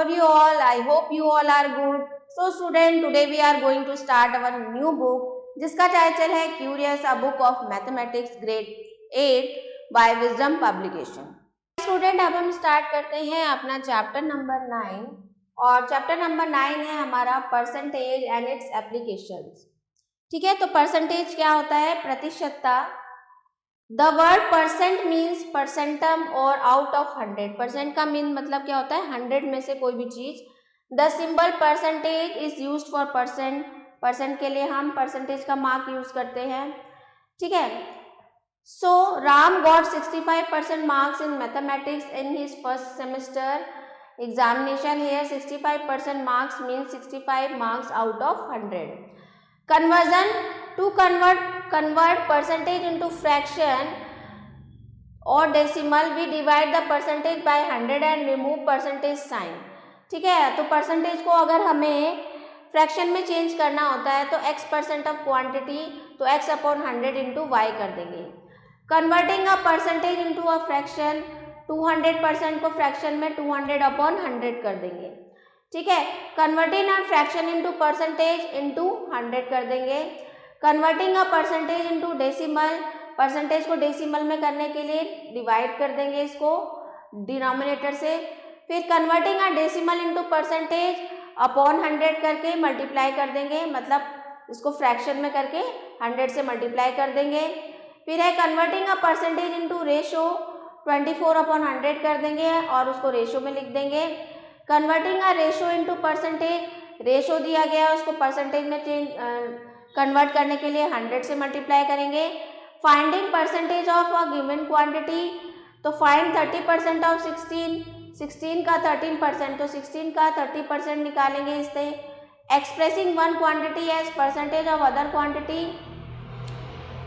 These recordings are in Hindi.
of you all? I hope you all are good. So student, today we are going to start our new book जिसका टाइटल है curious a book of mathematics grade 8 by wisdom publication. Student, अब हम स्टार्ट करते हैं अपना चैप्टर नंबर 9 और चैप्टर नंबर 9 है हमारा परसेंटेज एंड इट्स एप्लीकेशंस। ठीक है, तो परसेंटेज क्या होता है? प्रतिशतता। द वर्ड परसेंट मीन्स परसेंटम और आउट ऑफ 100। परसेंट का मीन मतलब क्या होता है? 100 में से कोई भी चीज। The symbol percentage is used for percent. Percent के लिए हम परसेंटेज का मार्क यूज करते हैं। ठीक है, so Ram got 65% marks in mathematics in his first semester examination. Here 65% marks means 65 marks out of 100। Conversion, to convert percentage into fraction or decimal, we divide the percentage by 100 and remove percentage sign। ठीक है, तो परसेंटेज को अगर हमें फ्रैक्शन में चेंज करना होता है तो x% ऑफ क्वांटिटी तो x अपॉन 100 इंटू वाई कर देंगे। Converting a percentage into a fraction, 200% को फ्रैक्शन में 200 अपॉन 100 कर देंगे। ठीक है, converting a fraction into percentage into 100 कर देंगे। Converting a percentage into decimal, percentage को डेसिमल में करने के लिए डिवाइड कर देंगे इसको डिनोमिनेटर से। फिर converting a decimal into percentage upon 100 करके मल्टीप्लाई कर देंगे, मतलब इसको फ्रैक्शन में करके 100 से मल्टीप्लाई कर देंगे। फिर है converting a percentage into ratio, 24 upon 100 कर देंगे और उसको रेशो में लिख देंगे। Converting a ratio into percentage, ratio दिया गया है उसको परसेंटेज में चेंज कन्वर्ट करने के लिए 100 से मल्टीप्लाई करेंगे। Finding percentage of a given quantity, तो फाइंड 30% ऑफ 16 का 13%, तो 16 का 30% निकालेंगे इससे। Expressing one quantity as percentage of other quantity,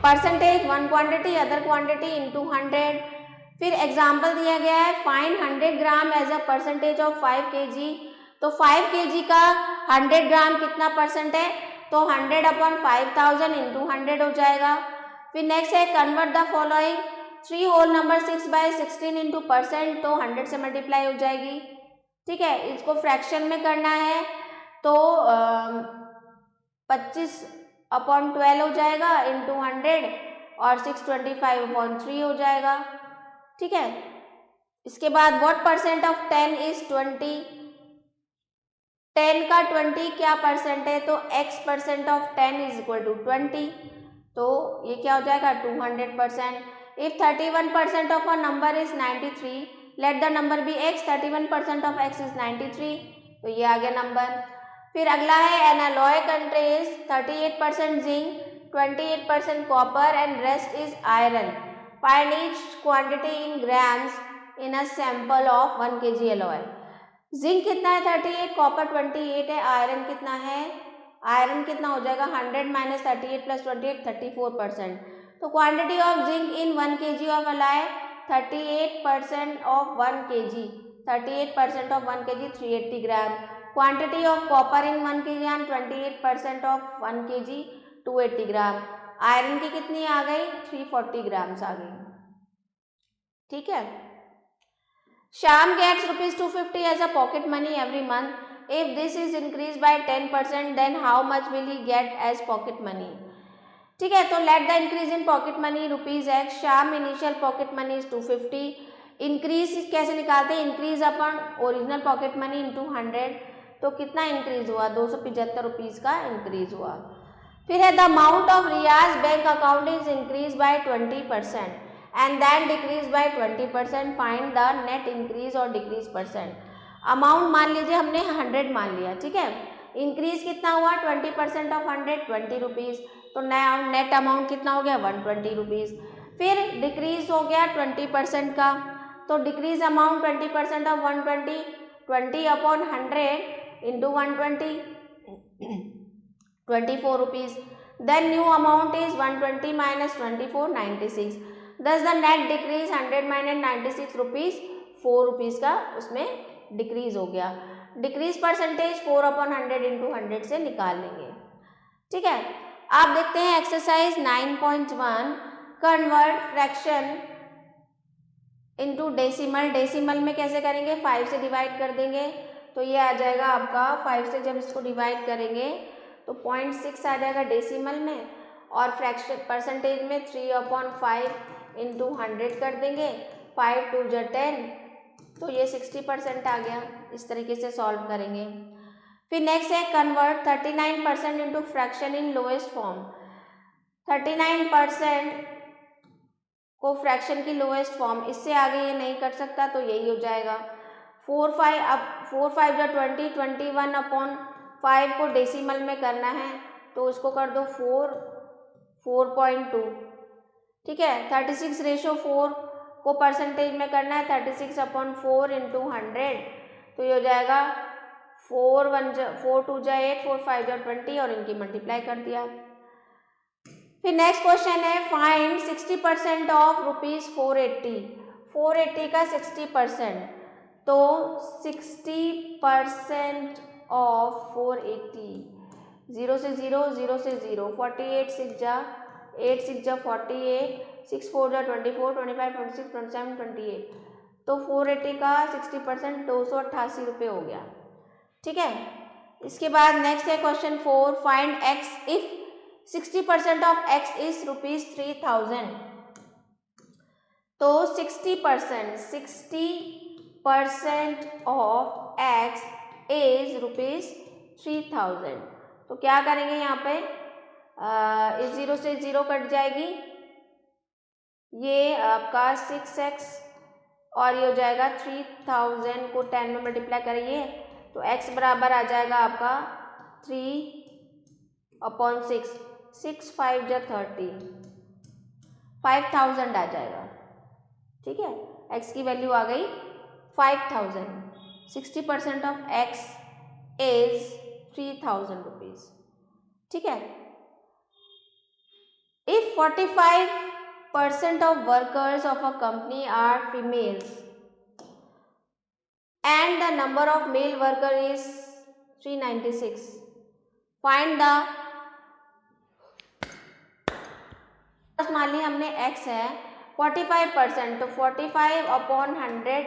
percentage one quantity other quantity into 100। फिर एग्जाम्पल दिया गया है find 100 gram as a percentage of 5 kg, तो 5 kg का 100 ग्राम कितना परसेंट है? तो 100 अपॉन 5000 इंटू 100 हो जाएगा। फिर नेक्स्ट है convert the following, 3 whole number 6 by 16 into percent, तो 100 से मल्टीप्लाई हो जाएगी। ठीक है, इसको फ्रैक्शन में करना है तो 25 अपॉन 12 हो जाएगा इंटू 100 और 625 अपॉन 3 हो जाएगा। ठीक है, इसके बाद व्हाट परसेंट ऑफ 10 इज 20, 10 का 20 क्या परसेंट है? तो x% of 10 is equal to 20, तो ये क्या हो जाएगा? 200%। If 31% of a number is 93, let the number be x, 31% of x is 93, तो ये आ गया नंबर। फिर अगला है एन अलॉय कंटेन्स 38% जिंक, 28% copper and rest is iron. Find each quantity in grams in a sample of 1 kg alloy। Zinc कितना है? 38, कॉपर 28 है, आयरन कितना है? आयरन कितना हो जाएगा? 100 माइनस 38 प्लस 28, 34%। तो quantity of zinc in 1 kg of alloy 38% of 1 kg, 38% of 1 kg 380 gram. Quantity of copper in 1 kg and 28% of 1 kg 280 gram. Iron की कितनी आ गई? 340 ग्राम्स आ गई। ठीक है, Shyam gets ₹250 as a pocket money every month. If this is increase by 10% then how much will he get as pocket money? ठीक है, तो let the increase in pocket money ₹x। Shyam initial pocket money is 250। Increase कैसे निकालते हैं? Increase upon original pocket money into 100, तो कितना इंक्रीज हुआ? ₹275 का इंक्रीज हुआ। फिर है the amount of Riyaz bank account is increase by 20% and then decrease by 20%। Find the net increase और डिक्रीज परसेंट। अमाउंट मान लीजिए हमने 100 मान लिया। ठीक है, इंक्रीज कितना हुआ? 20% ऑफ 100 ₹20, तो नेट अमाउंट कितना हो गया? ₹120। फिर डिक्रीज हो गया 20% का, तो decrease amount 20% of 120, 20 upon 100 into 120, ₹24। Then new amount is 120 minus 24, 96. Thus the net decrease 100 minus 96 rupees, ₹4 का उसमें डिक्रीज हो गया। डिक्रीज परसेंटेज 4 अपॉन 100 इंटू 100 से निकाल लेंगे। ठीक है, आप देखते हैं exercise 9.1, convert fraction into decimal. Decimal में कैसे करेंगे? 5 से डिवाइड कर देंगे, तो ये आ जाएगा आपका 5 से जब इसको डिवाइड करेंगे तो 0.6 आ जाएगा डेसिमल में, और फ्रैक्शन परसेंटेज में 3/5 इंटू 100 कर देंगे, 5 2 जा 10, तो ये 60% आ गया। इस तरीके से सॉल्व करेंगे। फिर नेक्स्ट है convert 39% into fraction in lowest form. 39% को फ्रैक्शन की लोएस्ट फॉर्म, इससे आगे ये नहीं कर सकता तो यही हो जाएगा। 4 5 जा 20, 21/5 को डेसिमल में करना है तो उसको कर दो 4.2, ठीक है। 36/4 को परसेंटेज में करना है, 36/4 इंटू 100, तो ये हो जाएगा 4 2 जा 8, 4 5 जा 20, और इनकी मल्टीप्लाई कर दिया। फिर नेक्स्ट क्वेश्चन है फाइंड 60% ऑफ ₹480। 480 का 60%, तो 60% ऑफ 480, 0 से 0, 0 से 0, 48 6 जा 8 6 जा 48, 6 4 जा 24, 25 26 27 28, तो 480 का 60% 288 रुपये हो गया, ठीक है। इसके बाद नेक्स्ट है question 4 find x if 60% of x is ₹3000। तो 60% ऑफ x इज ₹3000, तो क्या करेंगे यहाँ पे, इस 0 से 0 कट जाएगी, ये आपका 6x, और ये हो जाएगा 3000 को 10 में मल्टीप्लाई करिए तो x बराबर आ जाएगा आपका 3/6, 6 5 जा 30, 5000 आ जाएगा, ठीक है। x की वैल्यू आ गई 5000। 60% ऑफ x इज 3000 रुपीज, ठीक है। If 45% of workers of a company are females and the number of male worker is 396, find the, मान लिया हमने x है 45%, तो 45/100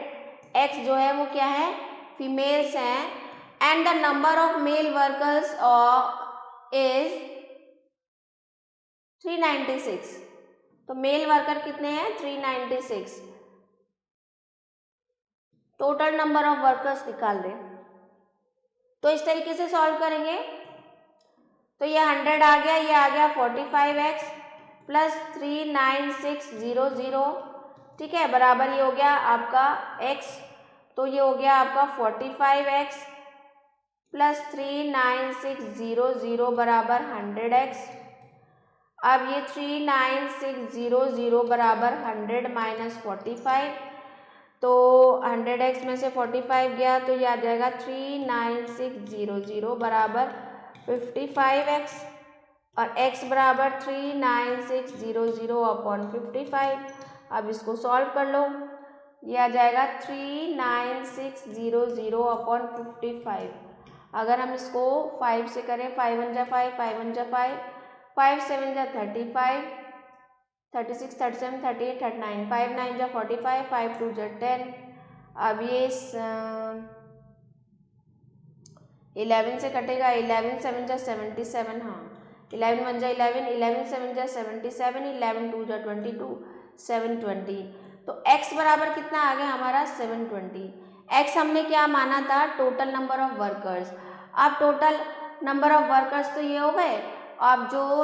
x जो है वो क्या है, फीमेल्स हैं, and the number of male workers is 396, तो मेल वर्कर कितने हैं 396, टोटल नंबर ऑफ वर्कर्स निकाल दें। तो इस तरीके से सॉल्व करेंगे, तो ये 100 आ गया, ये आ गया 45x प्लस 39600, ठीक है, बराबर ये हो गया आपका x, तो ये हो गया आपका 45x प्लस 39600 बराबर 100x। अब ये 39600 बराबर 100 माइनस 45, तो 100x में से 45 गया तो ये आ जाएगा 39600 बराबर 55x, और x बराबर 39600/55। अब इसको सॉल्व कर लो, ये आ जाएगा 39600/55। अगर हम इसको 5 से करें, 5 1 जा 5, 5 1 जा 5, 5 7 जा 35, 36 37 38 39, 5 9 जा 45, 5 2 जा 10। अब ये 11 से कटेगा, 11 7 जा 77, हाँ 11 1 जा 11, 11 7 जा 77, 11 2 जा 22, 720, तो x बराबर कितना आ गया हमारा 720। x हमने क्या माना था, टोटल नंबर ऑफ वर्कर्स। अब टोटल नंबर ऑफ वर्कर्स तो ये हो गए, अब जो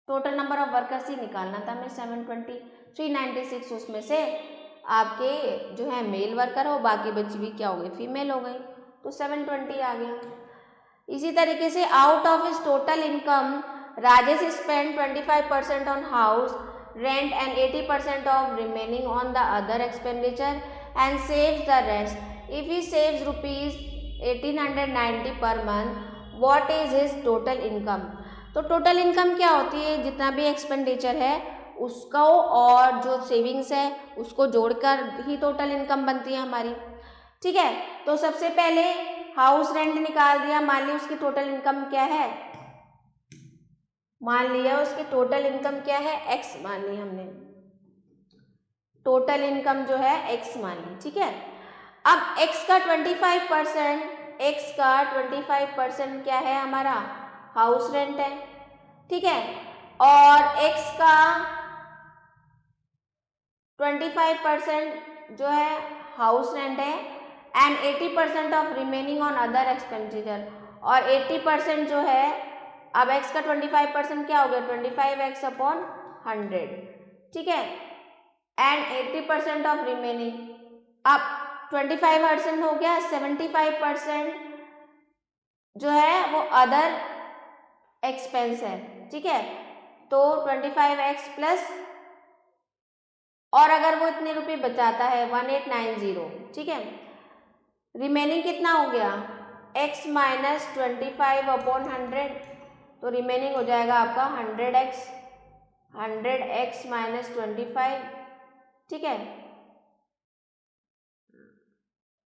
टोटल नंबर ऑफ वर्कर्स ही निकालना था हमें 720, 396 उसमें से आपके जो है मेल वर्कर हो, बाकी बची भी क्या हो गई, फीमेल हो गई, तो 720 आ गया। इसी तरीके से out of his total income Rajesh spend 25% on house rent and 80% of remaining on the other expenditure and saves the rest. If he saves ₹1890 per month, what is his total income. तो टोटल इनकम क्या होती है, जितना भी एक्सपेंडिचर है उसको और जो सेविंग्स है उसको जोड़कर ही टोटल इनकम बनती है हमारी, ठीक है। तो सबसे पहले हाउस रेंट निकाल दिया, मान लिया उसकी टोटल इनकम क्या है, मान लिया उसकी टोटल इनकम क्या है, x मान ली हमने, टोटल इनकम जो है x मान ली, ठीक है। अब x का 25% क्या है हमारा, हाउस रेंट है, ठीक है, और x का 25% जो है हाउस रेंट है and 80% of remaining on other expenditure, और 80% जो है, अब x का 25% क्या हो गया, 25x अपॉन 100, ठीक है, एंड 80% ऑफ रिमेनिंग, अब 25% हो गया, 75% जो है वो अदर एक्सपेंस है, ठीक है, तो 25x प्लस, और अगर वो इतने रुपए बचाता है 1890, ठीक है, रिमेनिंग कितना हो गया, x माइनस 25 अपॉन 100, तो रिमेनिंग हो जाएगा आपका 100x माइनस 25, ठीक है,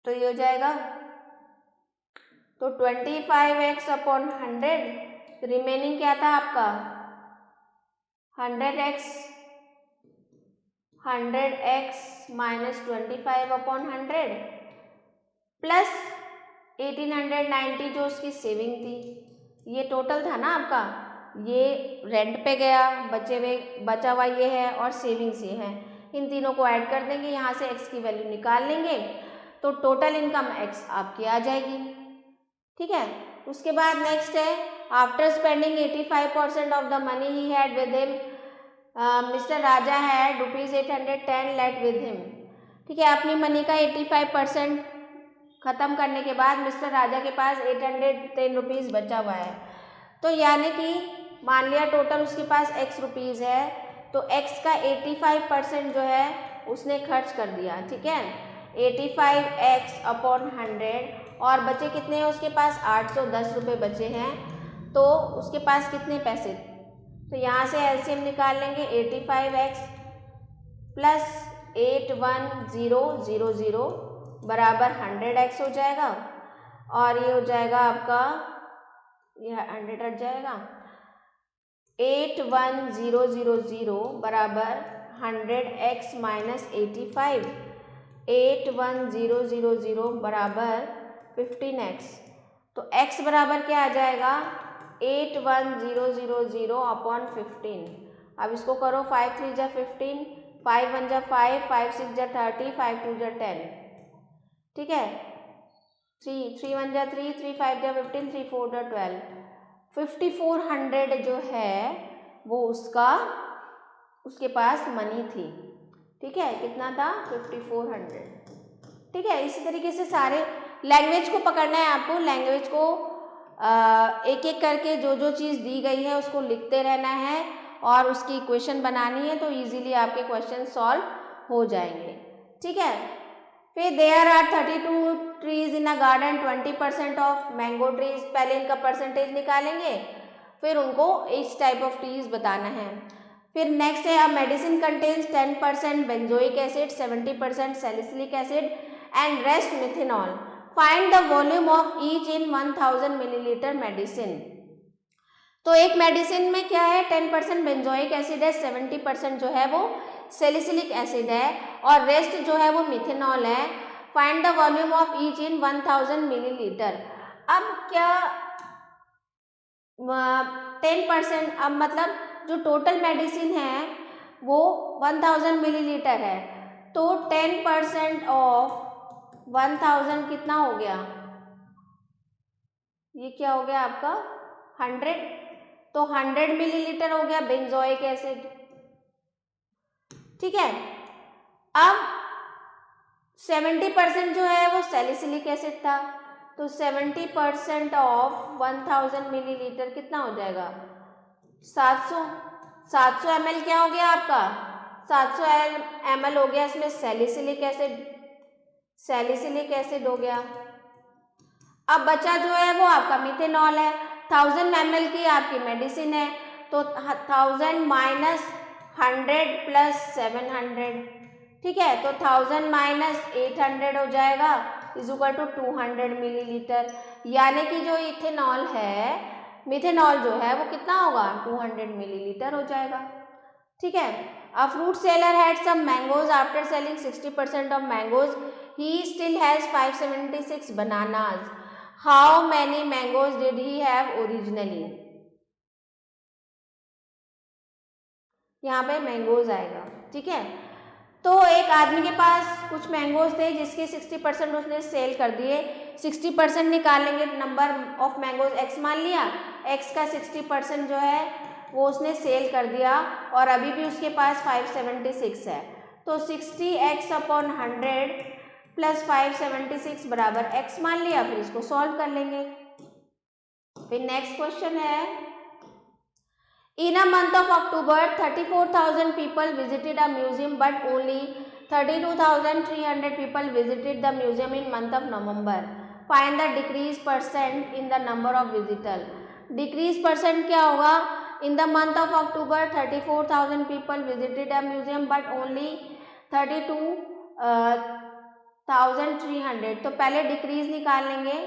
तो ये हो जाएगा, तो 25x अपॉन 100, रिमेनिंग क्या था आपका 100x माइनस 25 अपॉन 100 प्लस 1890 जो उसकी सेविंग थी, ये टोटल था ना आपका, ये रेंट पे गया, बचा हुआ ये है और सेविंग्स ये है, इन तीनों को ऐड कर देंगे, यहाँ से x की वैल्यू निकाल लेंगे, तो टोटल इनकम x आपकी आ जाएगी, ठीक है। उसके बाद नेक्स्ट है, after spending 85% of the money he had with him, Mr Raja had ₹810 left with him, ठीक है, अपनी मनी का 85% ख़त्म करने के बाद मिस्टर राजा के पास 810 रुपीज़ बचा हुआ है, तो यानी कि मान लिया टोटल उसके पास x रुपीज़ है, तो x का 85% जो है उसने खर्च कर दिया, ठीक है, 85x अपॉन 100, और बचे कितने हैं उसके पास, 810 रुपये बचे हैं, तो उसके पास कितने पैसे, तो यहाँ से एलसीएम निकाल लेंगे, 85x प्लस 81000 बराबर 100x हो जाएगा, और ये हो जाएगा आपका, ये 100 हट जाएगा, 81000 बराबर 100x माइनस 85, 81000 बराबर 15x, तो x बराबर क्या आ जाएगा, 81000 अपॉन 15, अब इसको करो, 5 3 जा 15, 5 1 जा 5, 5 6 जा 30, 5 2 जा 10, ठीक है, 3 1 जा 3, 3 5 जा 15, 3 4 जा 12, 5400 जो है वो उसके पास मनी थी, ठीक है, कितना था 5400, ठीक है। इसी तरीके से सारे लैंग्वेज को पकड़ना है आपको, लैंग्वेज को एक एक करके जो चीज़ दी गई है उसको लिखते रहना है और उसकी इक्वेशन बनानी है, तो इजीली आपके क्वेश्चन सॉल्व हो जाएंगे, ठीक है। फिर there are 32 trees in a garden, 20% of mango trees, पहले इनका परसेंटेज निकालेंगे, फिर उनको ईच टाइप ऑफ ट्रीज बताना है। फिर नेक्स्ट है, a medicine contains 10% benzoic acid, 70% salicylic acid and rest methanol, find the volume of each in 1000 millilitre medicine. तो एक मेडिसिन में क्या है, 10% बेंजोइक एसिड है, 70% जो है वो सैलिसिलिक एसिड है और रेस्ट जो है वो मिथेनॉल है। Find the volume of each in 1000 millilitre. अब क्या 10%, अब मतलब जो टोटल मेडिसिन है वो 1000 मिलीलीटर है, तो 10% ऑफ 1000 कितना हो गया, ये क्या हो गया आपका 100, तो 100 मिलीलीटर हो गया बेंजोइक एसिड, ठीक है। अब 70% जो है वो सैलिसिलिक एसिड था, तो 70% ऑफ 1000 मिलीलीटर कितना हो जाएगा 700 ml क्या हो गया आपका 700 ml हो गया, इसमें सैलिसिलिक एसिड हो गया। अब बचा जो है वो आपका मिथेनॉल है, 1000 ml की आपकी मेडिसिन है, तो 1000 माइनस 100 प्लस 700, ठीक है, तो 1000 माइनस 800 हो जाएगा इज इक्वल टू 200 मिलीलीटर, यानी कि जो इथेनॉल है, मिथेनॉल जो है वो कितना होगा 200 मिलीलीटर हो जाएगा, ठीक है। A fruit seller had some mangoes after selling 60% of mangoes he still has 576 bananas. How many mangoes did he have originally? यहाँ पे मैंगोज आएगा, ठीक है। तो एक आदमी के पास कुछ मैंगोज थे जिसके 60% उसने सेल कर दिए। 60% निकालेंगे, नंबर ऑफ मैंगोज x मान लिया, x का 60% जो है वो उसने सेल कर दिया और अभी भी उसके पास 576 है। तो 60x/100 प्लस 576 बराबर x मान लिया, फिर इसको सॉल्व कर लेंगे। फिर नेक्स्ट क्वेश्चन है, in a month of October 34,000 people visited a museum but only 32,300 people visited the museum in month of November. Find the decrease percent in the number of visitors. Decrease percent क्या होगा? In the month of October 34,000 people visited a museum but only 32,300। तो पहले डिक्रीज निकाल लेंगे।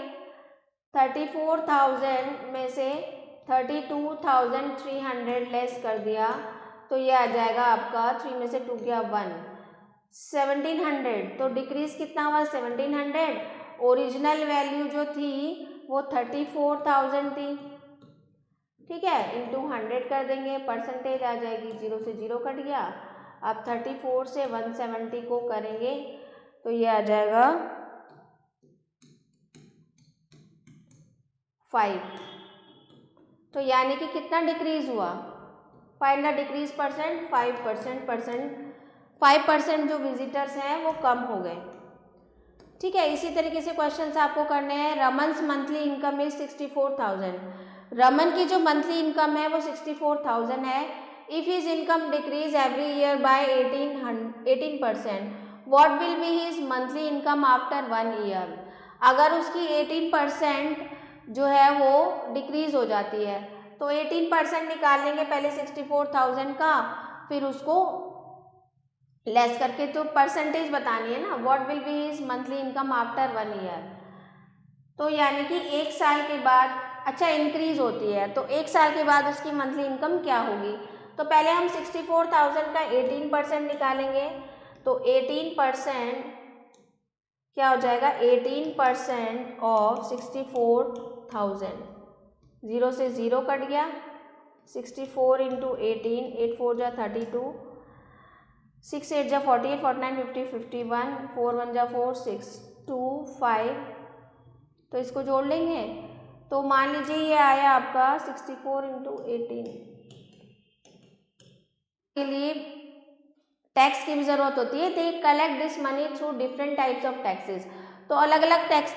34,000 में से 32,300 लेस कर दिया तो ये आ जाएगा आपका 3 में से 2 गया 1, 1700। तो डिक्रीज कितना हुआ? 1700। ओरिजिनल वैल्यू जो थी वो 34,000 थी, ठीक है, इंटू 100 कर देंगे, परसेंटेज आ जाएगी, 0 से 0 कट गया। अब 34 से 170 को करेंगे तो ये आ जाएगा 5। तो यानी कि कितना डिक्रीज हुआ? फाइंड द डिक्रीज परसेंट, 5% जो विजिटर्स हैं वो कम हो गए, ठीक है। इसी तरीके से क्वेश्चंस आपको करने हैं। Raman's monthly income is 64,000। Raman की जो मंथली इनकम है वो 64,000 है। If his income decrease every year by 18%, what will be his monthly income after 1 year. अगर उसकी 18% जो है वो डिक्रीज हो जाती है तो 18% निकाल लेंगे पहले 64,000 का, फिर उसको लेस करके, तो परसेंटेज बतानी है ना, what will be his monthly income after 1 year. तो यानी कि 1 साल के बाद, अच्छा इंक्रीज होती है तो 1 साल के बाद उसकी मंथली इनकम क्या होगी। तो पहले हम 64,000 का 18% निकालेंगे तो 18% क्या हो जाएगा? 18% ऑफ 64,000, 0 से 0 कट गया, 64 इंटू 18, 8 4 जा 32, 6 8 जा 48, 49 50 51, 4 1 जा 4 6 2 5। तो इसको जोड़ लेंगे तो मान लीजिए ये आया आपका 64 इंटू 18। के लिए टैक्स की भी ज़रूरत होती है। They collect this money through different types of taxes. तो अलग अलग टैक्स,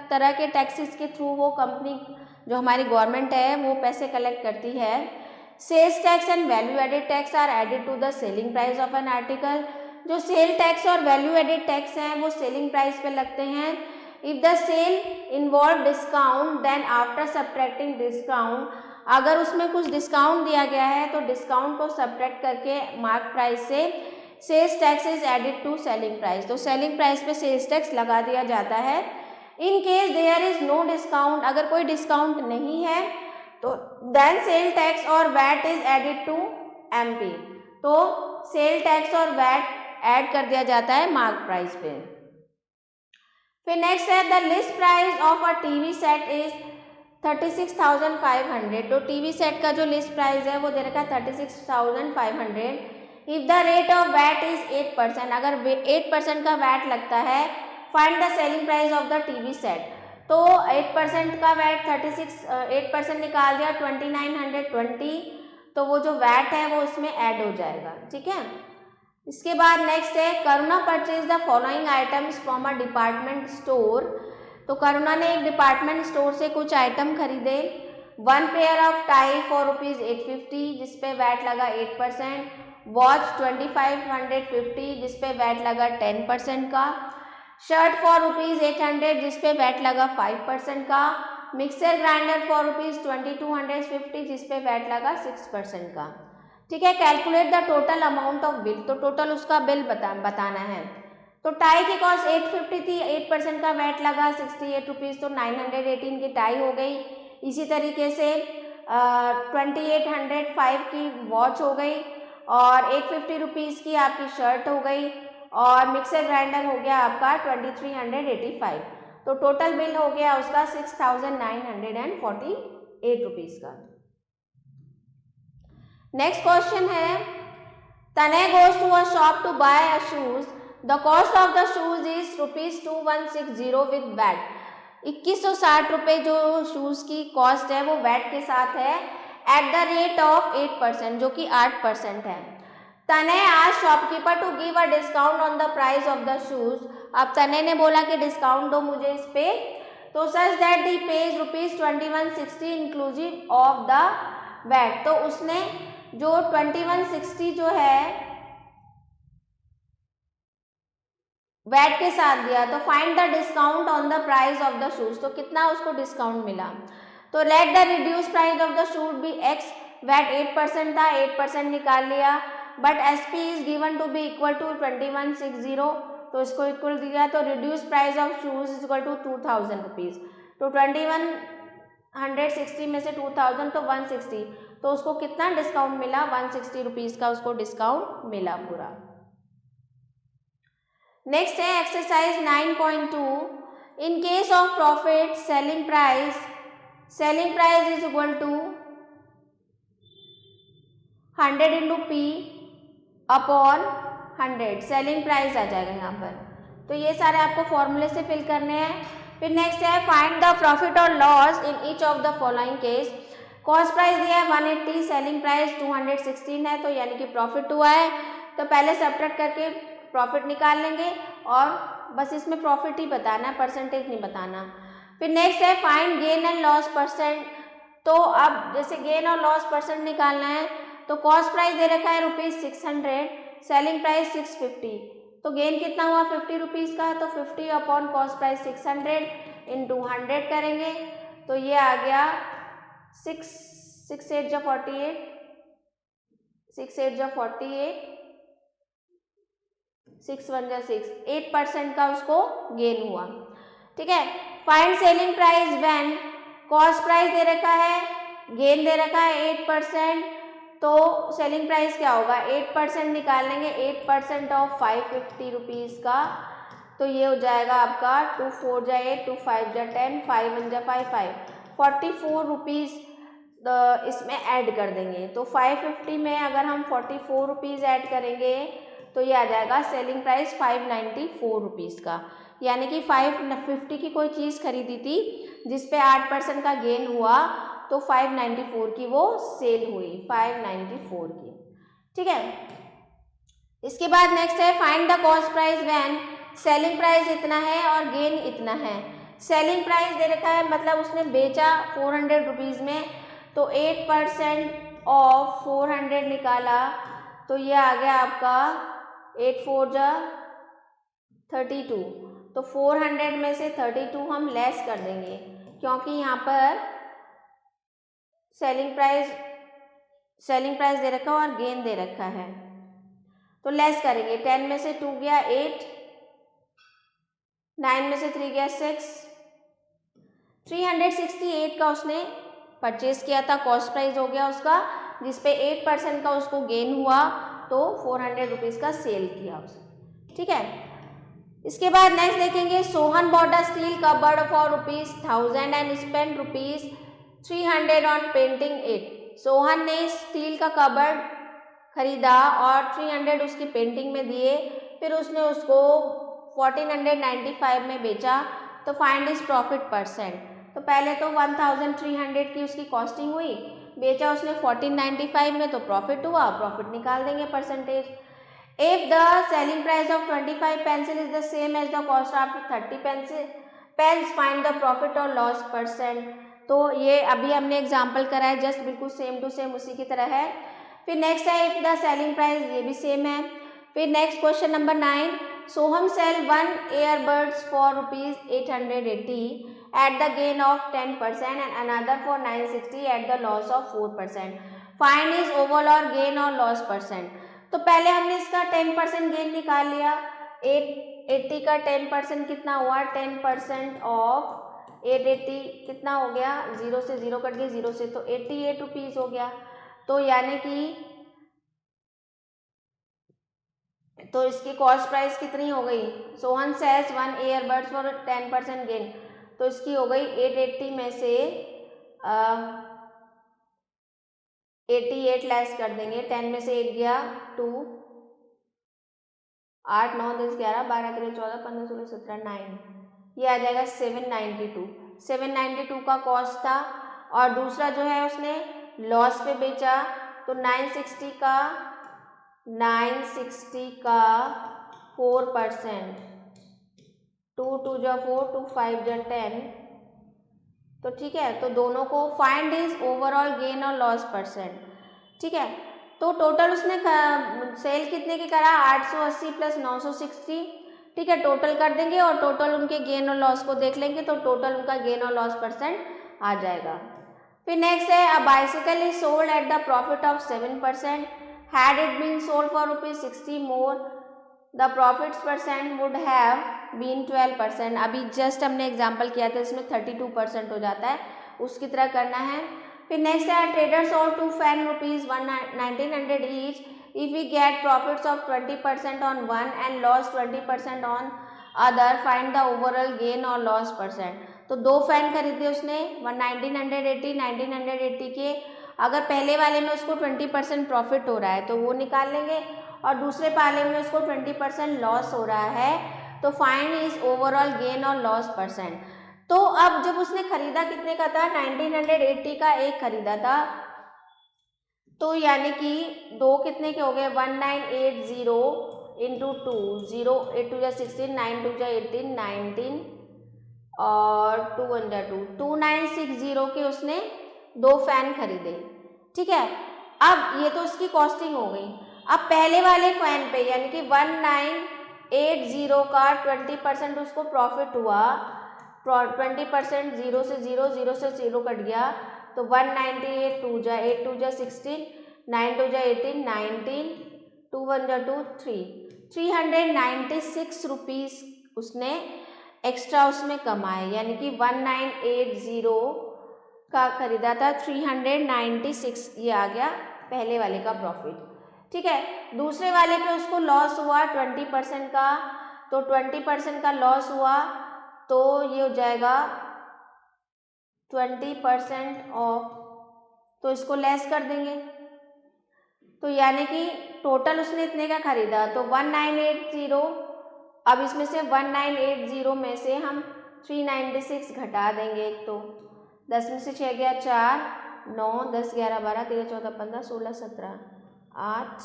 तरह के टैक्सेस के थ्रू वो कंपनी, जो हमारी गवर्नमेंट है, वो पैसे कलेक्ट करती है। Sales tax and value added tax are added to the selling price of an article. जो सेल टैक्स और वैल्यू एडेड टैक्स हैं वो सेलिंग प्राइस पे लगते हैं। If the sale involve discount then after subtracting discount, अगर उसमें कुछ डिस्काउंट दिया गया है तो डिस्काउंट को सब्ट्रैक्ट करके मार्क प्राइस से sales tax is added to selling price. तो सेलिंग प्राइस पे सेल्स टैक्स लगा दिया जाता है। In case there is no discount, अगर कोई डिस्काउंट नहीं है तो देन सेल टैक्स और VAT is added to MP. तो सेल टैक्स और वैट ऐड कर दिया जाता है मार्क प्राइस पे। फिर नेक्स्ट है the list price of a TV set is 36,500। तो टीवी सेट का जो लिस्ट प्राइस है वो दे रखा है 36,500। If the rate of VAT is 8%, अगर 8% का वैट लगता है, find the selling price of the TV set. तो 8% का वैट 8% निकाल दिया 2920, तो वो जो वैट है वो उसमें ऐड हो जाएगा, ठीक है। इसके बाद नेक्स्ट है Karuna purchase the following items from a department store. तो करुणा ने एक डिपार्टमेंट स्टोर से कुछ आइटम खरीदे। 1 पेयर ऑफ टाई फॉर ₹850 जिसपे वैट लगा 8%, वॉच 2550 जिसपे वैट लगा 10% का, शर्ट फॉर ₹800 जिसपे वैट लगा 5% का, मिक्सर ग्राइंडर फॉर ₹2250 जिसपे वैट लगा 6% का, ठीक है। Calculate the total amount of bill, तो टोटल उसका बिल बताना है। तो टाई की कॉस्ट 850 थी, 8% का वैट लगा 68 रुपीज़, तो 918 की टाई हो गई। इसी तरीके से 2805 की वॉच हो गई और 850 रुपीज़ की आपकी शर्ट हो गई और मिक्सर ग्राइंडर हो गया आपका 2385। तो टोटल बिल हो गया उसका 6948 रुपीज़ का। नेक्स्ट क्वेश्चन है, Tanay goes to a shop to buy a shoes, the cost of the shoes is ₹2160 with VAT. 2160 रुपये जो शूज़ की कॉस्ट है वो वैट के साथ है एट द रेट ऑफ 8%, जो कि 8% है। तनय आज shopkeeper to give a discount on the price of the shoes. अब तनय ने बोला कि डिस्काउंट दो मुझे इस पे, तो such that the pays ₹2160 inclusive of the VAT. तो उसने जो 2160 जो है वैट के साथ दिया, तो find the discount on the price of the shoes. तो कितना उसको डिस्काउंट मिला, तो let the reduce price of the shoes be x, VAT 8% था, 8% निकाल लिया, but SP is given to be equal to 2160, तो इसको इक्वल दिया, तो reduce price of shoes is equal to 2000 rupees. तो 2160 में से 2000 तो 160, तो उसको कितना डिस्काउंट मिला, 160 रुपीज़ का उसको डिस्काउंट मिला पूरा। नेक्स्ट है exercise 9.2, in case of profit selling price is equal to 100 into p upon 100, selling price आ जाएगा यहाँ पर। तो ये सारे आपको फॉर्मूले से फिल करने हैं। फिर नेक्स्ट है फाइंड द प्रॉफिट और loss in each of the following case. Cost price दिया है 180, सेलिंग प्राइस 216 है, तो यानी कि प्रॉफिट हुआ है, तो पहले सब्ट्रैक्ट करके प्रॉफिट निकाल लेंगे और बस इसमें प्रॉफिट ही बताना है, परसेंटेज नहीं बताना। फिर नेक्स्ट है find gain and loss percent. तो अब जैसे गेन और लॉस परसेंट निकालना है, तो कॉस्ट प्राइस दे रखा है ₹600, सेलिंग प्राइस 650, तो गेन कितना हुआ 50 रुपीज़ का, तो 50 अपॉन कॉस्ट प्राइस 600 इंटू 100 करेंगे, तो ये आ गया 6 8 जा 48, 6 8 जा 48, 6 1 जा 6, 8% का उसको गेन हुआ। ठीक है, find selling price when, cost price दे रखा है, गेन दे रखा है 8%, तो सेलिंग प्राइस क्या होगा 8% निकालेंगे, 8% ऑफ 550 रुपीज़ का, तो ये हो जाएगा आपका 2 4 जा 8, 2 5 जा 10, 5 1 जा 5 5, 44 रुपीज़ इसमें ऐड कर देंगे। तो 550 में अगर हम 44 रुपीज़ ऐड करेंगे तो ये आ जाएगा सेलिंग प्राइस 594 रुपीज़ का, यानी कि 550 की कोई चीज़ खरीदी थी जिस पे 8% का गेन हुआ, तो 594 की वो सेल हुई, 594 की। ठीक है, इसके बाद नेक्स्ट है find the cost price when selling price इतना है और गेन इतना है। सेलिंग प्राइस दे रखा है, मतलब उसने बेचा 400 रुपीज़ में, तो 8% ऑफ 400 निकाला, तो ये आ गया आपका 8 4 जा 32, तो 400 में से 32 हम लेस कर देंगे, क्योंकि यहाँ पर सेलिंग प्राइस दे रखा है और गेन दे रखा है, तो लेस करेंगे। 10 में से 2 गया 8, 9 में से 3 गया 6, 368 का उसने परचेज किया था, कॉस्ट प्राइस हो गया उसका, जिसपे 8% का उसको गेन हुआ, तो 400 रुपीज़ का सेल किया उसने। ठीक है, इसके बाद नेक्स्ट देखेंगे Sohan bought a steel cupboard for ₹1000 and spend ₹300 on painting it. Sohan ने स्टील का कबर्ड खरीदा और 300 उसकी पेंटिंग में दिए, फिर उसने उसको 1495 में बेचा, तो फाइंड इज प्रॉफिट परसेंट। तो पहले तो 1300 की उसकी कॉस्टिंग हुई, बेचा उसने 1495 में, तो प्रॉफिट हुआ, प्रॉफिट निकाल देंगे percentage. If the selling price of 25 pencil is the same as the cost of 30 pens, find the profit or loss percent। तो ये अभी हमने एग्जाम्पल करा है, जस्ट बिल्कुल सेम टू सेम उसी की तरह है। फिर नेक्स्ट है इफ द सेलिंग प्राइस, ये भी सेम है। फिर next question number 9, Soham sell 1 earbuds for ₹880 at the gain of 10% and another for 960 at the loss of 4%. Find his overall gain or loss percent। तो पहले हमने इसका 10% गेन निकाल लिया, 880 का 10% कितना हुआ, 10% ऑफ 880 कितना हो गया, 0 से 0 कट गया, 0 से, तो 88 रुपीज़ हो गया। तो यानी कि तो इसकी कॉस्ट प्राइस कितनी हो गई? Sohan says 1 earbuds for 10% gain, तो इसकी हो गई 880 में से 88 लेस कर देंगे, 10 में से 8 गया 2, 8 9 10 11 12 13 14 15 16 17 9, ये आ जाएगा 792 का कॉस्ट था। और दूसरा जो है उसने लॉस पे बेचा, तो 960 का 4%, 2 2 जा 4 2 5 जा 10, तो ठीक है। तो दोनों को फाइंड इज ओवरऑल गेन और लॉस परसेंट, ठीक है। तो टोटल उसने सेल कितने के करा? 880 प्लस 960, ठीक है। टोटल कर देंगे और टोटल उनके गेन और लॉस को देख लेंगे, तो टोटल उनका गेन और लॉस परसेंट आ जाएगा। फिर नेक्स्ट है a bicycle is sold at the profit of 7%, had it been sold for ₹60 more, the profits percent would have been 12%। अभी जस्ट हमने एग्जाम्पल किया था, इसमें 32% हो जाता है, उसकी तरह करना है। फिर नेक्स्ट है trader sold 2 fan ₹1900 each, if we get profits of 20% on one and loss 20% on other, find the overall gain और लॉस परसेंट। तो 2 फैन खरीदे उसने 1980 के, अगर पहले वाले में उसको 20% प्रॉफिट हो रहा है तो वो निकाल लेंगे, और दूसरे वाले में उसको 20% लॉस हो रहा है, तो फाइंड इज ओवरऑल गेन और लॉस परसेंट। तो अब जब उसने खरीदा कितने का था? 1980 का एक खरीदा था, तो यानी कि 2 कितने के हो गए? 1980 इंटू 2, 0 8 2 जा 16, 9 2 जा 18, 19 और 2 1 जा 2, 2960 के उसने 2 फैन खरीदे, ठीक है। अब ये तो उसकी कॉस्टिंग हो गई। अब पहले वाले फैन पे यानी कि 1980 का 20% उसको प्रॉफिट हुआ, 20% 0 से 0 0 से 0 कट गया, तो 198 2 जा 8 2 जा 16, 9 2 जा 18, 19, 2 1 जा 2 3, 396 रुपीज़ उसने एक्स्ट्रा उसमें कमाए, यानी कि 1980 का खरीदा था, 396 ये आ गया पहले वाले का प्रॉफिट, ठीक है। दूसरे वाले पे उसको लॉस हुआ 20% का, तो 20% का लॉस हुआ, तो ये हो जाएगा 20% ऑफ, तो इसको लेस कर देंगे, तो यानी कि टोटल उसने इतने का खरीदा, तो 1980, अब इसमें से 1980 में से हम 396 घटा देंगे, एक तो 10 में से 6 गया 4, 9 10 11 12 13 14 15 16 17 8,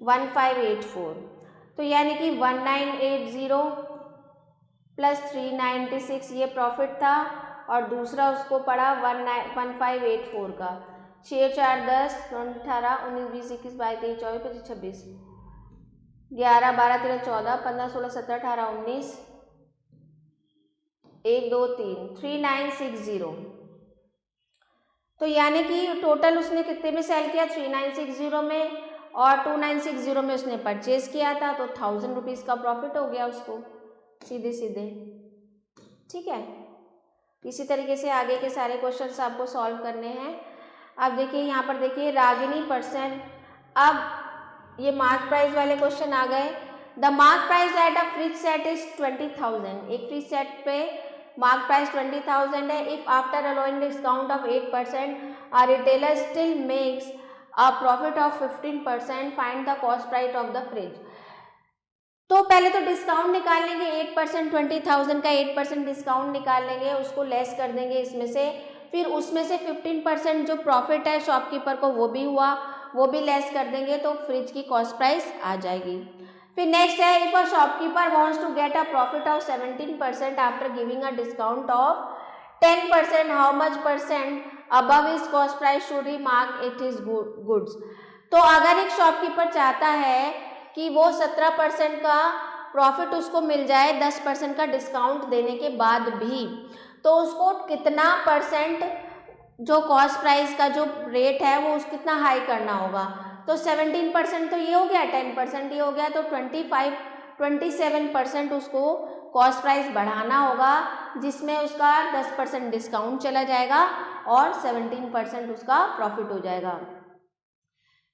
1584, तो यानी कि 1980 प्लस 396 ये प्रॉफिट था, और दूसरा उसको पड़ा 1584 का। 6 4 10 18 19 20 21 22 23 24 25 26 11 12 13 14 15 16 17 18 19 1 2 3 3960, तो यानी कि टोटल उसने कितने में सेल किया? 3960 में, और 2960 में उसने परचेज किया था, तो 1000 रुपीज़ का प्रॉफिट हो गया उसको सीधे सीधे, ठीक है। इसी तरीके से आगे के सारे क्वेश्चंस आपको सॉल्व करने हैं। अब देखिए यहाँ पर देखिए रागिनी परसेंट, अब ये मार्क प्राइस वाले क्वेश्चन आ गए। The mark price at a fridge set is 20,000, एक फ्रिज सेट पे मार्क प्राइस 20,000 है। If after allowing discount of 8% a retailer still makes a profit of 15%, find the cost price of the fridge. तो पहले तो डिस्काउंट निकाल लेंगे 8%, 20,000 का 8% डिस्काउंट निकाल लेंगे, उसको लेस कर देंगे इसमें से, फिर उसमें से 15% जो प्रॉफिट है शॉपकीपर को वो भी हुआ, वो भी लेस कर देंगे, तो फ्रिज की कॉस्ट प्राइस आ जाएगी। फिर नेक्स्ट है if a shopkeeper wants to get a profit of 17% after giving a discount of 10%, how much percent above is cost price should he mark it is goods. तो अगर एक शॉपकीपर चाहता है कि वो 17% का प्रॉफिट उसको मिल जाए 10% का डिस्काउंट देने के बाद भी, तो उसको कितना परसेंट जो कॉस्ट प्राइस का जो रेट है वो उस कितना हाई करना होगा। तो 17% तो ये हो गया, 10% ये हो गया, तो 27% उसको कॉस्ट प्राइस बढ़ाना होगा, जिसमें उसका 10% डिस्काउंट चला जाएगा और 17% उसका प्रॉफिट हो जाएगा।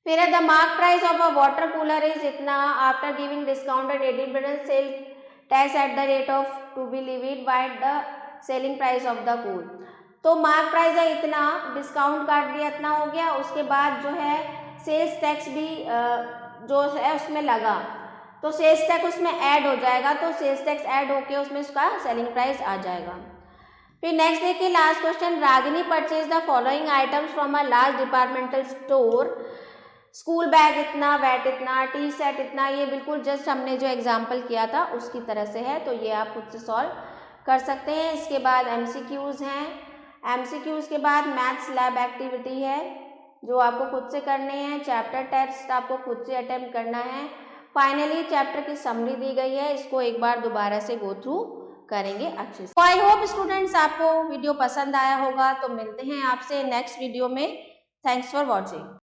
फिर है the mark price of a water cooler is इतना after giving discount at 18% sale tax at the rate of to be levied by the selling price of the cool. तो मार्क प्राइस है इतना, डिस्काउंट काट दिया इतना हो गया, उसके बाद जो है सेल्स टैक्स भी जो है उसमें लगा, तो सेल्स टैक्स उसमें ऐड हो जाएगा, तो सेल्स टैक्स ऐड होके उसमें उसका सेलिंग प्राइस आ जाएगा। फिर नेक्स्ट देखिए last question, Ragini purchase the following items from a large departmental store, school bag इतना, वैट इतना, टी सेट इतना, ये बिल्कुल जस्ट हमने जो एग्जाम्पल किया था उसकी तरह से है, तो ये आप खुद से सॉल्व कर सकते हैं। इसके बाद एमसीक्यूज हैं, एमसीक्यूज के बाद मैथ्स लैब एक्टिविटी है जो आपको खुद से करने हैं, चैप्टर टेस्ट आपको खुद से अटेम्प्ट करना है, फाइनली चैप्टर की समरी दी गई है, इसको एक बार दोबारा से गो थ्रू करेंगे अच्छे से। आई होप स्टूडेंट्स आपको वीडियो पसंद आया होगा, तो मिलते हैं आपसे नेक्स्ट वीडियो में। Thanks for watching.